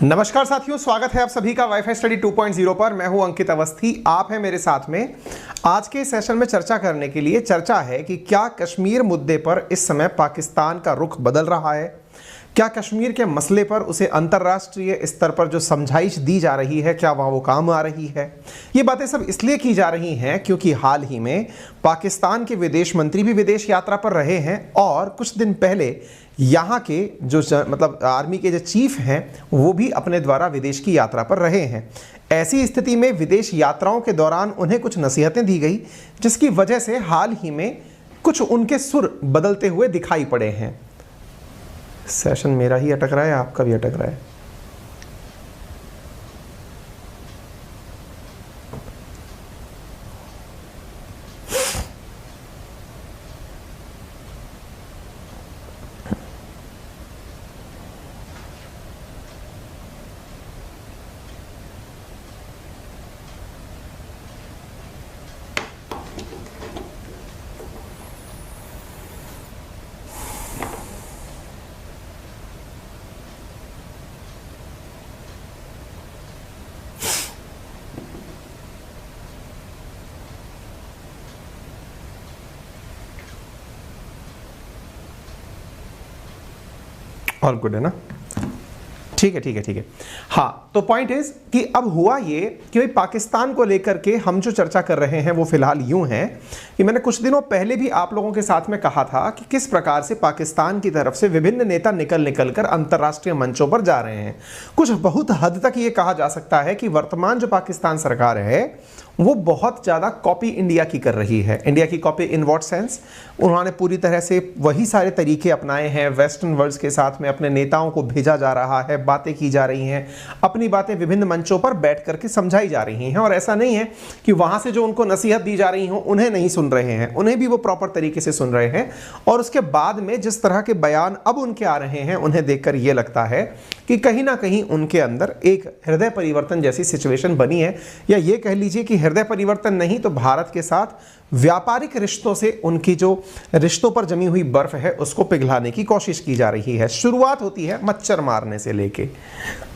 नमस्कार साथियों, स्वागत है आप सभी का वाईफाई स्टडी 2.0 पर। मैं हूं अंकित अवस्थी, आप हैं मेरे साथ में। आज के सेशन में चर्चा करने के लिए चर्चा है कि क्या कश्मीर मुद्दे पर इस समय पाकिस्तान का रुख बदल रहा है, क्या कश्मीर के मसले पर उसे अंतर्राष्ट्रीय स्तर पर जो समझाइश दी जा रही है क्या वह वो काम आ रही है। ये बातें सब इसलिए की जा रही हैं क्योंकि हाल ही में पाकिस्तान के विदेश मंत्री भी विदेश यात्रा पर रहे हैं और कुछ दिन पहले यहाँ के जो मतलब आर्मी के जो चीफ हैं वो भी अपने द्वारा विदेश की यात्रा पर रहे हैं। ऐसी स्थिति में विदेश यात्राओं के दौरान उन्हें कुछ नसीहतें दी गई, जिसकी वजह से हाल ही में कुछ उनके सुर बदलते हुए दिखाई पड़े हैं। सेशन मेरा ही अटक रहा है, आपका भी अटक रहा है। ऑल गुड है ना? ठीक है। हाँ, तो पॉइंट इज कि अब हुआ ये कि भाई पाकिस्तान को लेकर के हम जो चर्चा कर रहे हैं वो फिलहाल यूं है कि मैंने कुछ दिनों पहले भी आप लोगों के साथ में कहा था कि किस प्रकार से पाकिस्तान की तरफ से विभिन्न नेता निकल कर अंतर्राष्ट्रीय मंचों पर जा रहे हैं। कुछ बहुत हद तक ये कहा जा सकता है कि वर्तमान जो पाकिस्तान सरकार है वो बहुत ज़्यादा कॉपी इंडिया की कर रही है। इंडिया की कॉपी इन व्हाट सेंस? उन्होंने पूरी तरह से वही सारे तरीके अपनाए हैं, वेस्टर्न वर्ल्ड के साथ में अपने नेताओं को भेजा जा रहा है, बातें की जा रही हैं, अपनी बातें विभिन्न मंचों पर बैठ करके समझाई जा रही हैं। और ऐसा नहीं है कि वहाँ से जो उनको नसीहत दी जा रही हो उन्हें नहीं सुन रहे हैं, उन्हें भी वो प्रॉपर तरीके से सुन रहे हैं। और उसके बाद में जिस तरह के बयान अब उनके आ रहे हैं उन्हें देखकर ये लगता है कि कहीं ना कहीं उनके अंदर एक हृदय परिवर्तन जैसी सिचुएशन बनी है, या ये कह लीजिए कि हृदय परिवर्तन नहीं तो भारत के साथ व्यापारिक रिश्तों से उनकी जो रिश्तों पर जमी हुई बर्फ है उसको पिघलाने की कोशिश की जा रही है। शुरुआत होती है मच्छर मारने से लेके।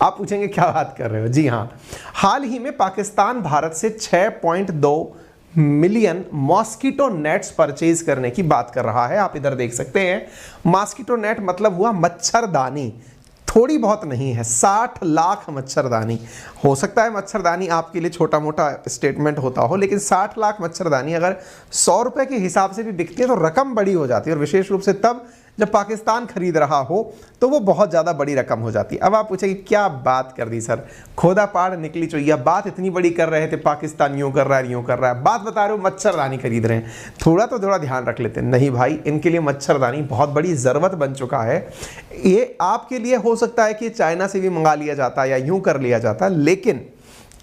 आप पूछेंगे क्या बात कर रहे हो? जी हाँ, हाल ही में पाकिस्तान भारत से 6.2 मिलियन मॉस्किटो नेट्स परचेज करने की बात कर रहा है। आप इधर देख सकते हैं, मॉस्किटो नेट मतलब हुआ मच्छरदानी, थोड़ी बहुत नहीं है, 60 लाख मच्छरदानी। हो सकता है मच्छरदानी आपके लिए छोटा मोटा स्टेटमेंट होता हो, लेकिन 60 लाख मच्छरदानी अगर 100 रुपए के हिसाब से भी बिकती है तो रकम बड़ी हो जाती है, और विशेष रूप से तब जब पाकिस्तान खरीद रहा हो तो वो बहुत ज़्यादा बड़ी रकम हो जाती है। अब आप पूछेंगे क्या बात कर दी सर, खोदा पहाड़ निकली चोइया, बात इतनी बड़ी कर रहे थे, पाकिस्तान यूँ कर रहा है यूँ कर रहा है, बात बता रहे हो मच्छरदानी खरीद रहे हैं, थोड़ा ध्यान रख लेते हैं। नहीं भाई, इनके लिए मच्छरदानी बहुत बड़ी ज़रूरत बन चुका है। ये आपके लिए हो सकता है कि चाइना से भी मंगा लिया जाता या यूँ कर लिया जाता, लेकिन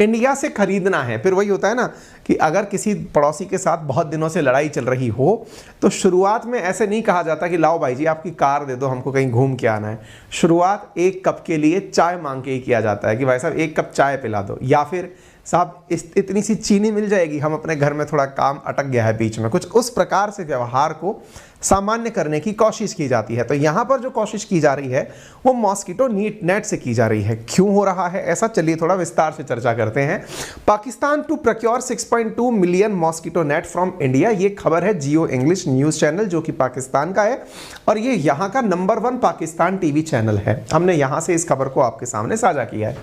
इंडिया से खरीदना है। फिर वही होता है ना कि अगर किसी पड़ोसी के साथ बहुत दिनों से लड़ाई चल रही हो तो शुरुआत में ऐसे नहीं कहा जाता कि लाओ भाई जी आपकी कार दे दो, हमको कहीं घूम के आना है। शुरुआत एक कप के लिए चाय मांग के ही किया जाता है कि भाई साहब एक कप चाय पिला दो, या फिर साहब इतनी सी चीनी मिल जाएगी, हम अपने घर में थोड़ा काम अटक गया है बीच में, कुछ उस प्रकार से व्यवहार को सामान्य करने की कोशिश की जाती है। तो यहाँ पर जो कोशिश की जा रही है वो मॉस्किटो नेट से की जा रही है। क्यों हो रहा है ऐसा, चलिए थोड़ा विस्तार से चर्चा करते हैं। Pakistan to procure 6.2 million mosquito net from India, ये खबर है जियो इंग्लिश न्यूज़ चैनल जो कि पाकिस्तान का है, और ये यहाँ का नंबर 1 पाकिस्तान टीवी चैनल है। हमने यहाँ से इस खबर को आपके सामने साझा किया है।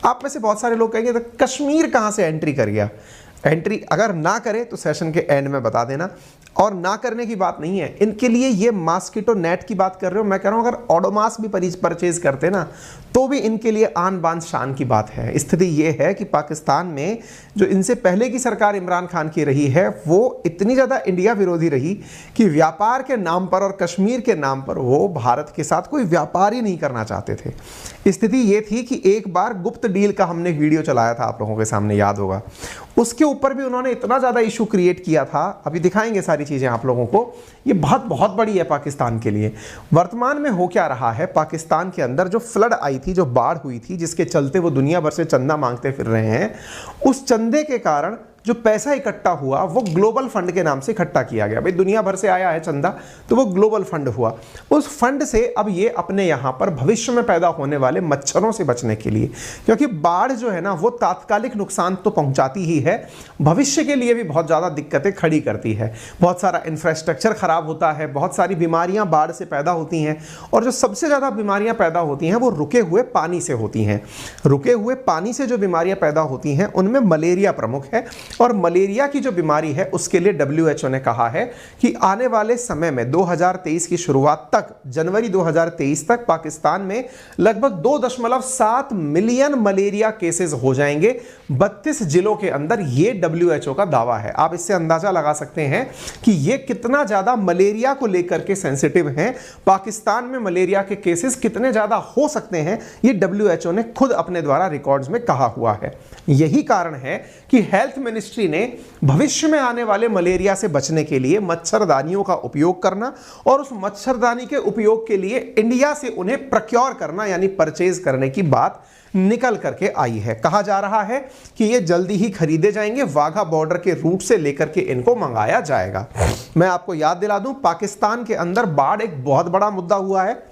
आप में से बहुत सारे लोग कहेंगे तो कश्मीर कहाँ से एंट्री कर गया? एंट्री अगर ना करे तो सेशन के एंड में बता देना, और ना करने की बात नहीं है। इनके लिए ये मॉस्किटो नेट की बात कर रहे हो, मैं कह रहा हूँ अगर ओडोमॉस भी परचेज करते ना तो भी इनके लिए आन बान शान की बात है। स्थिति ये है कि पाकिस्तान में जो इनसे पहले की सरकार इमरान खान की रही है वो इतनी ज़्यादा इंडिया विरोधी रही कि व्यापार के नाम पर और कश्मीर के नाम पर वो भारत के साथ कोई व्यापार ही नहीं करना चाहते थे। स्थिति ये थी कि एक बार गुप्त डील का हमने वीडियो चलाया था, आप लोगों के सामने याद होगा, उसके ऊपर भी उन्होंने इतना ज़्यादा इशू क्रिएट किया था। अभी दिखाएंगे सारी चीज़ें आप लोगों को, ये बहुत बड़ी है पाकिस्तान के लिए। वर्तमान में हो क्या रहा है, पाकिस्तान के अंदर जो फ्लड आई थी, जो बाढ़ हुई थी, जिसके चलते वो दुनिया भर से चंदा मांगते फिर रहे हैं, उस चंदे के कारण जो पैसा इकट्ठा हुआ वो ग्लोबल फंड के नाम से इकट्ठा किया गया। भाई दुनिया भर से आया है चंदा, तो वो ग्लोबल फंड हुआ। उस फंड से अब ये अपने यहाँ पर भविष्य में पैदा होने वाले मच्छरों से बचने के लिए, क्योंकि बाढ़ जो है ना वो तात्कालिक नुकसान तो पहुंचाती ही है, भविष्य के लिए भी बहुत ज़्यादा दिक्कतें खड़ी करती है। बहुत सारा इंफ्रास्ट्रक्चर खराब होता है, बहुत सारी बीमारियां बाढ़ से पैदा होती हैं, और जो सबसे ज़्यादा बीमारियां पैदा होती हैं वो रुके हुए पानी से होती हैं। रुके हुए पानी से जो बीमारियां पैदा होती हैं उनमें मलेरिया प्रमुख है, और मलेरिया की जो बीमारी है उसके लिए WHO ने कहा है कि आने वाले समय में 2023 की शुरुआत तक, जनवरी 2023 तक पाकिस्तान में लगभग 2.7 मिलियन मलेरिया केसेस हो जाएंगे 32 जिलों के अंदर। ये WHO का दावा है। आप इससे अंदाजा लगा सकते हैं कि ये कितना ज्यादा मलेरिया को लेकर के सेंसिटिव हैं। पाकिस्तान में मलेरिया के केसेस कितने ज्यादा हो सकते हैं ये WHO ने खुद अपने द्वारा रिकॉर्ड्स में कहा हुआ है। यही कारण है कि हेल्थ मिनिस्ट्री ने भविष्य में आने वाले मलेरिया से बचने के लिए मच्छरदानियों का उपयोग करना, और उस मच्छरदानी के उपयोग के लिए इंडिया से उन्हें प्रोक्योर करना यानी परचेज करने की बात निकल करके आई है। कहा जा रहा है कि ये जल्दी ही खरीदे जाएंगे, वाघा बॉर्डर के रूट से लेकर के इनको मंगाया जाएगा। मैं आपको याद दिला दूं, पाकिस्तान के अंदर बाढ़ एक बहुत बड़ा मुद्दा हुआ है।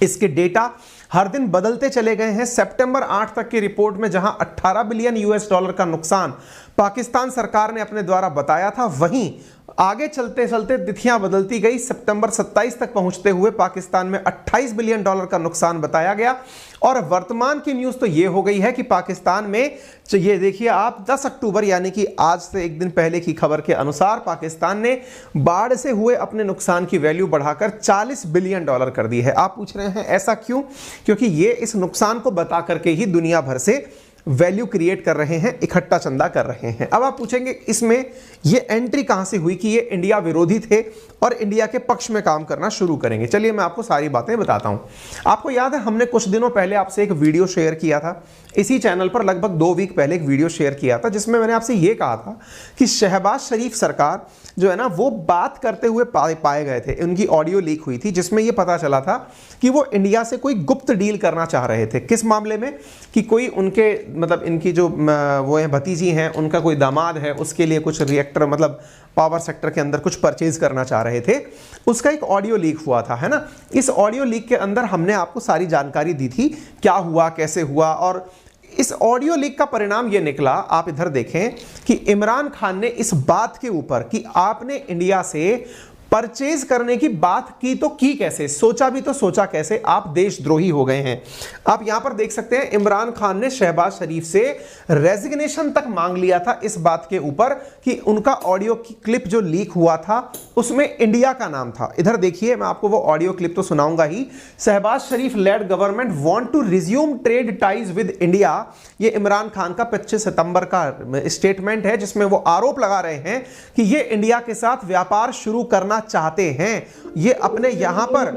इसके डेटा हर दिन बदलते चले गए हैं। सितंबर 8 तक की रिपोर्ट में जहां 18 बिलियन US$ का नुकसान पाकिस्तान सरकार ने अपने द्वारा बताया था, वहीं आगे चलते चलते तिथियां बदलती गई। सितंबर 27 तक पहुंचते हुए पाकिस्तान में $28 बिलियन का नुकसान बताया गया, और वर्तमान की न्यूज़ तो ये हो गई है कि पाकिस्तान में, तो ये देखिए आप 10 अक्टूबर यानी कि आज से एक दिन पहले की खबर के अनुसार पाकिस्तान ने बाढ़ से हुए अपने नुकसान की वैल्यू बढ़ाकर $40 बिलियन कर दी है। आप पूछ रहे हैं ऐसा क्यों? क्योंकि ये इस नुकसान को बता करके ही दुनिया भर से वैल्यू क्रिएट कर रहे हैं, इकट्ठा चंदा कर रहे हैं। अब आप पूछेंगे इसमें ये एंट्री कहां से हुई कि ये इंडिया विरोधी थे और इंडिया के पक्ष में काम करना शुरू करेंगे। चलिए मैं आपको सारी बातें बताता हूं। आपको याद है हमने कुछ दिनों पहले आपसे एक वीडियो शेयर किया था, इसी चैनल पर लगभग 2 वीक पहले एक वीडियो शेयर किया था, जिसमें मैंने आपसे ये कहा था कि शहबाज शरीफ सरकार जो है ना वो बात करते हुए पाए गए थे। उनकी ऑडियो लीक हुई थी जिसमें ये पता चला था कि वो इंडिया से कोई गुप्त डील करना चाह रहे थे। किस मामले में? कि कोई उनके मतलब इनकी जो वो है भतीजी हैं, उनका कोई दामाद है, उसके लिए कुछ रिएक्टर मतलब पावर सेक्टर के अंदर कुछ परचेज करना चाह रहे थे। उसका एक ऑडियो लीक हुआ था, है ना। इस ऑडियो लीक के अंदर हमने आपको सारी जानकारी दी थी, क्या हुआ, कैसे हुआ, और इस ऑडियो लीक का परिणाम ये निकला। आप इधर देखें कि इमरान खान ने इस बात के ऊपर कि आपने इंडिया से परचेज करने की बात की तो की कैसे, सोचा भी तो सोचा कैसे, आप देशद्रोही हो गए हैं। आप यहां पर देख सकते हैं इमरान खान ने शहबाज शरीफ से रेजिग्नेशन तक मांग लिया था इस बात के ऊपर कि उनका ऑडियो की क्लिप जो लीक हुआ था उसमें इंडिया का नाम था। इधर देखिए, मैं आपको वो ऑडियो क्लिप तो सुनाऊंगा ही। Shahbaz Sharif led government want to resume trade ties with India, ये इमरान खान का 25 सितंबर का स्टेटमेंट है जिसमें वो आरोप लगा रहे हैं कि ये इंडिया के साथ व्यापार शुरू करना चाहते हैं। ये अपने यहां पर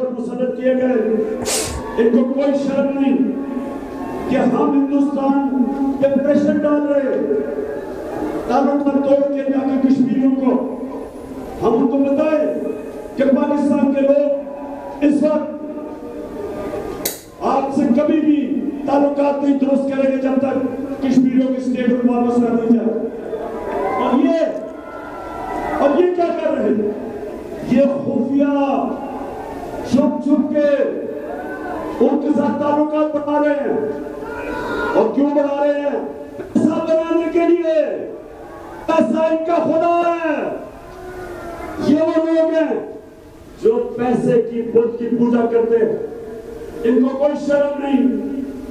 इनको कोई शर्म नहीं कि हम हिंदुस्तान पे प्रेशर डाल रहे ताल्लुक तोड़ के जाके कश्मीरियों को हम उनको बताएं कि पाकिस्तान के लोग इस वक्त आपसे कभी भी ताल्लुकात नहीं दुरुस्त करेंगे जब तक कश्मीरियों की स्टेटमेंट वापस ना दी जाए। और ये क्या कर रहे हैं? ये खुफिया छुप छुप के उनके साथ ताल्लुकात बढ़ा रहे हैं। और क्यों बढ़ा रहे हैं? पैसा बनाने के लिए। पैसा इनका खुदा है। ये वो लोग हैं जो पैसे की बुत की पूजा करते हैं। इनको कोई शर्म नहीं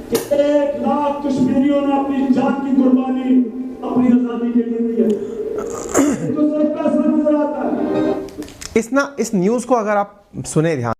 कि 1 लाख कश्मीरियों ने अपनी जान की कुर्बानी अपनी आजादी के लिए दी है। इनको सिर्फ पैसा नजर आता है। इस न्यूज़ को अगर आप सुने ध्यान